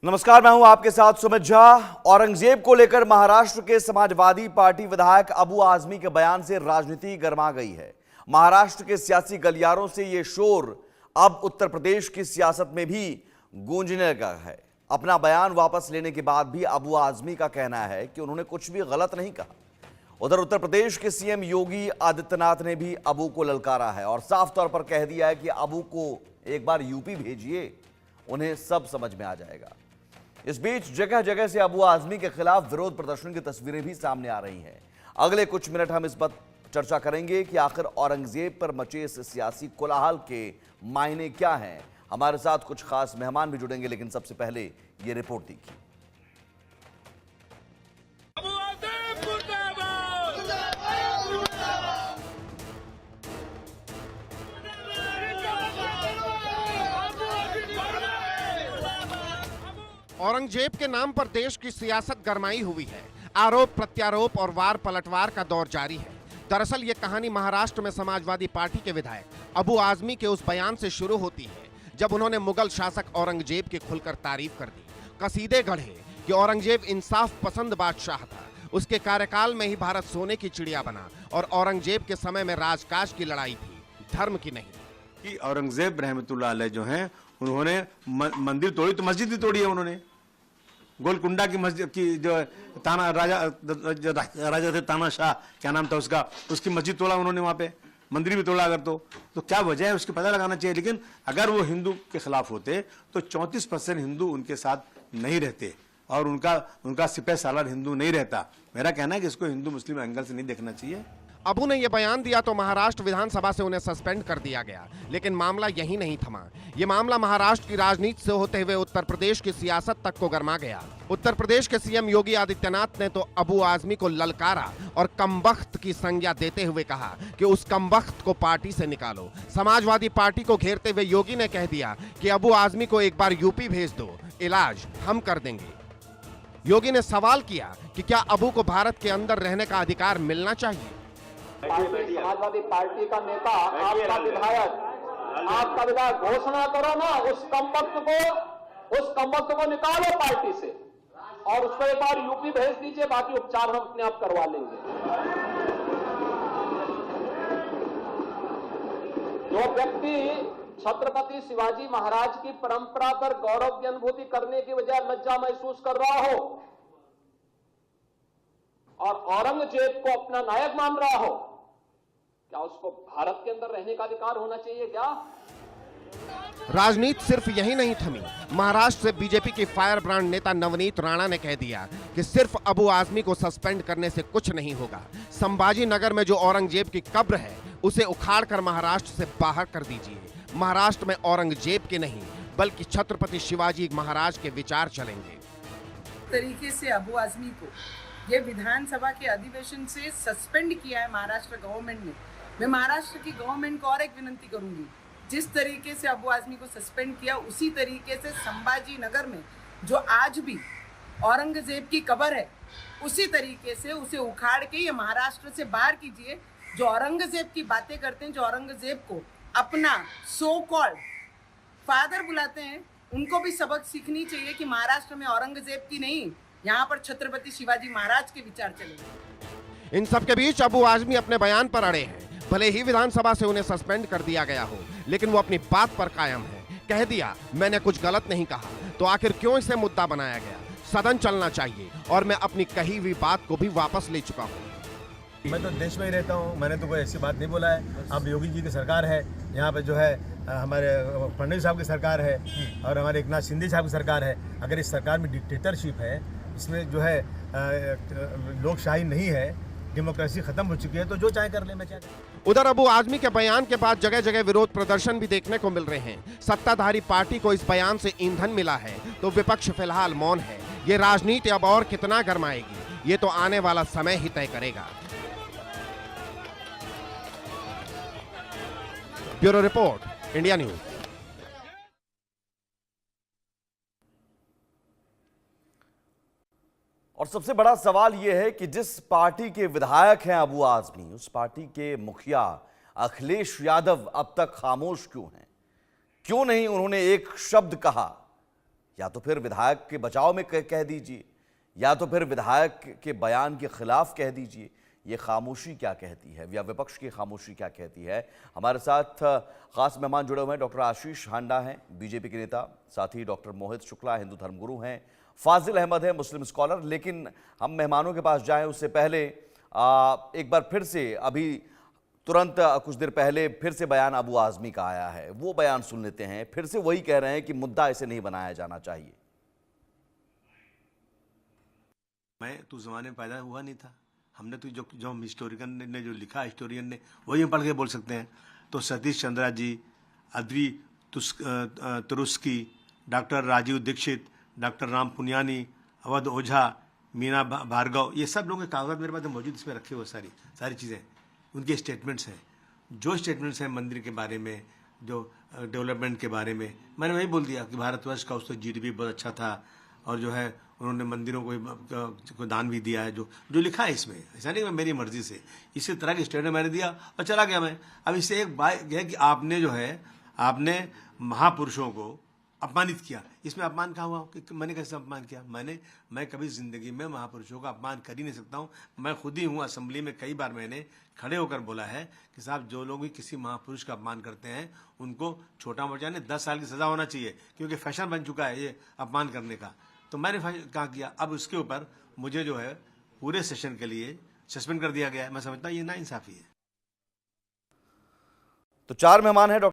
नमस्कार, मैं हूं आपके साथ सुमित झा। औरंगजेब को लेकर महाराष्ट्र के समाजवादी पार्टी विधायक अबू आजमी के बयान से राजनीति गर्मा गई है। महाराष्ट्र के सियासी गलियारों से यह शोर अब उत्तर प्रदेश की सियासत में भी गूंजने लगा है। अपना बयान वापस लेने के बाद भी अबू आजमी का कहना है कि उन्होंने कुछ भी गलत नहीं कहा। उधर उत्तर प्रदेश के सीएम योगी आदित्यनाथ ने भी अबू को ललकारा है और साफ तौर पर कह दिया है कि अबू को एक बार यूपी भेजिए, उन्हें सब समझ में आ जाएगा। इस बीच जगह जगह से अबू आजमी के खिलाफ विरोध प्रदर्शन की तस्वीरें भी सामने आ रही हैं। अगले कुछ मिनट हम इस पर चर्चा करेंगे कि आखिर औरंगजेब पर मचे इस सियासी कोलाहल के मायने क्या हैं। हमारे साथ कुछ खास मेहमान भी जुड़ेंगे, लेकिन सबसे पहले ये रिपोर्ट देखिए। औरंगजेब के नाम पर देश की सियासत गरमाई हुई है। आरोप प्रत्यारोप और वार पलटवार का दौर जारी है। दरअसल ये कहानी महाराष्ट्र में समाजवादी पार्टी के विधायक अबू आजमी के उस बयान से शुरू होती है जब उन्होंने मुगल शासक औरंगजेब की खुलकर तारीफ कर दी। कसीदे गढ़े कि औरंगजेब इंसाफ पसंद बादशाह था, उसके कार्यकाल में ही भारत सोने की चिड़िया बना और औरंगजेब के समय में राजकाज की लड़ाई थी, धर्म की नहीं। कि औरंगजेब रहमतुल्लाह अलैह जो हैं उन्होंने मंदिर तोड़ी तो मस्जिद भी तोड़ी है। उन्होंने गोलकुंडा की मस्जिद की जो ताना राजा थे, ताना शाह क्या नाम था उसका, उसकी मस्जिद तोड़ा उन्होंने, वहां पे मंदिर भी तोड़ा। अगर तो क्या वजह है उसके पता लगाना चाहिए। लेकिन अगर वो हिंदू के खिलाफ होते तो 34% हिंदू उनके साथ नहीं रहते और उनका सिपह सालार हिंदू नहीं रहता। मेरा कहना है कि इसको हिंदू मुस्लिम एंगल से नहीं देखना चाहिए। अबू ने यह बयान दिया तो महाराष्ट्र विधानसभा से उन्हें सस्पेंड कर दिया गया, लेकिन मामला यही नहीं थमा। ये मामला महाराष्ट्र की राजनीति से होते हुए उत्तर प्रदेश की सियासत तक को गरमा गया। उत्तर प्रदेश के सीएम योगी आदित्यनाथ ने तो अबू आजमी को ललकारा और कमबख्त की संज्ञा देते हुए कहा कि उस कमबख्त को पार्टी से निकालो। समाजवादी पार्टी को घेरते हुए योगी ने कह दिया कि अबू आजमी को एक बार यूपी भेज दो, इलाज हम कर देंगे। योगी ने सवाल किया कि क्या अबू को भारत के अंदर रहने का अधिकार मिलना चाहिए। समाजवादी पार्टी का नेता, आपका विधायक घोषणा करो ना, उस कमबख्त को निकालो पार्टी से और उसको एक बार यूपी भेज दीजिए, बाकी उपचार हम अपने आप करवा लेंगे। जो व्यक्ति छत्रपति शिवाजी महाराज की परंपरा पर गौरव की अनुभूति करने की बजाय लज्जा महसूस कर रहा हो और औरंगजेब को अपना नायक मान रहा हो, क्या उसको भारत के अंदर रहने का अधिकार होना चाहिए क्या? राजनीति सिर्फ यही नहीं थमी। महाराष्ट्र से बीजेपी की फायर ब्रांड नेता नवनीत राणा ने कह दिया कि सिर्फ अबू आजमी को सस्पेंड करने से कुछ नहीं होगा। संभाजी नगर में जो औरंगजेब की कब्र है उसे उखाड़कर महाराष्ट्र से बाहर कर दीजिए। महाराष्ट्र में औरंगजेब के नहीं बल्कि छत्रपति शिवाजी महाराज के विचार चलेंगे। तरीके से अबू आजमी को ये विधानसभा के अधिवेशन से सस्पेंड किया है महाराष्ट्र गवर्नमेंट ने। मैं महाराष्ट्र की गवर्नमेंट को और एक विनंती करूंगी, जिस तरीके से अबू आजमी को सस्पेंड किया उसी तरीके से संभाजी नगर में जो आज भी औरंगजेब की कब्र है उसी तरीके से उसे उखाड़ के ये महाराष्ट्र से बाहर कीजिए। जो औरंगजेब की बातें करते हैं, जो औरंगजेब को अपना सो कॉल्ड फादर बुलाते हैं, उनको भी सबक सीखनी चाहिए कि महाराष्ट्र में औरंगजेब की नहीं, यहाँ पर छत्रपति शिवाजी महाराज के विचार चलेंगे। इन सब के बीच अबू आजमी अपने बयान पर अड़े हैं। भले ही विधानसभा से उन्हें सस्पेंड कर दिया गया हो, लेकिन वो अपनी बात पर कायम है। कह दिया मैंने कुछ गलत नहीं कहा, तो आखिर क्यों इसे मुद्दा बनाया गया? सदन चलना चाहिए और मैं अपनी कही हुई बात को भी वापस ले चुका हूँ। मैं तो देश में ही रहता हूँ, मैंने तो कोई ऐसी बात नहीं बोला है। अब योगी जी की सरकार है, यहाँ पे जो है हमारे फडणवीस साहब की सरकार है और हमारे एकनाथ शिंदे साहब की सरकार है। अगर इस सरकार में डिक्टेटरशिप है, इसमें जो है लोकशाही नहीं है, डेमोक्रेसी खत्म हो चुकी है, तो जो चाहे कर ले, मैं क्या करूं। उधर अबू आजमी के बयान के बाद जगह जगह विरोध प्रदर्शन भी देखने को मिल रहे हैं। सत्ताधारी पार्टी को इस बयान से ईंधन मिला है तो विपक्ष फिलहाल मौन है। ये राजनीति अब और कितना गरमाएगी, ये तो आने वाला समय ही तय करेगा। Bureau report, India news. और सबसे बड़ा सवाल यह है कि जिस पार्टी के विधायक हैं अबू आजमी, उस पार्टी के मुखिया अखिलेश यादव अब तक खामोश क्यों हैं? क्यों नहीं उन्होंने एक शब्द कहा या तो फिर विधायक के बचाव में कह दीजिए, या तो फिर विधायक के बयान के खिलाफ कह दीजिए। ये खामोशी क्या कहती है, या विपक्ष की खामोशी क्या कहती है? हमारे साथ खास मेहमान जुड़े हुए हैं। डॉक्टर आशीष हांडा हैं, बीजेपी के नेता, साथ ही डॉक्टर मोहित शुक्ला हिंदू धर्मगुरु हैं, फाजिल अहमद है, मुस्लिम स्कॉलर। लेकिन हम मेहमानों के पास जाएं उससे पहले एक बार फिर से, अभी तुरंत कुछ देर पहले फिर से बयान अबू आजमी का आया है, वो बयान सुन लेते हैं। फिर से वही कह रहे हैं कि मुद्दा ऐसे नहीं बनाया जाना चाहिए। मैं तो जमाने में पैदा हुआ नहीं था, हमने तो जो हम हिस्टोरियन ने जो लिखा, हिस्टोरियन ने वही हम पढ़ के बोल सकते हैं। तो Satish Chandra ji, Audrey Truschke, doctor Rajiv Dixit, doctor Ram Puniyani, Avadh Ojha, Meena Bhargava, ये सब लोगों के कागजात मेरे पास मौजूद, इसमें रखे हुए सारी चीज़ें, उनके स्टेटमेंट्स हैं। जो स्टेटमेंट्स हैं मंदिर के बारे में, जो डेवलपमेंट के बारे में, मैंने वही बोल दिया कि भारतवर्ष का उसका GDP बहुत अच्छा था, और जो है उन्होंने मंदिरों को दान भी दिया है, जो लिखा है इसमें। ऐसा नहीं मैं मेरी मर्जी से, इसी तरह की स्टेटमेंट मैंने दिया और चला गया मैं। अब इससे एक बात यह है कि आपने महापुरुषों को अपमानित किया। इसमें अपमान कहाँ हुआ कि मैंने कैसे अपमान किया? मैं कभी जिंदगी में महापुरुषों का अपमान कर ही नहीं सकता हूँ। मैं खुद ही हूँ, असेंबली में कई बार मैंने खड़े होकर बोला है कि साहब, जो लोग भी किसी महापुरुष का अपमान करते हैं उनको छोटा मोटा नहीं 10 साल की सजा होना चाहिए, क्योंकि फैशन बन चुका है ये अपमान करने का। तो मैंने कहा किया, अब उसके ऊपर मुझे जो है पूरे सेशन के लिए सस्पेंड कर दिया गया है। मैं समझता हूँ ये नाइंसाफी है। तो 4 मेहमान हैं।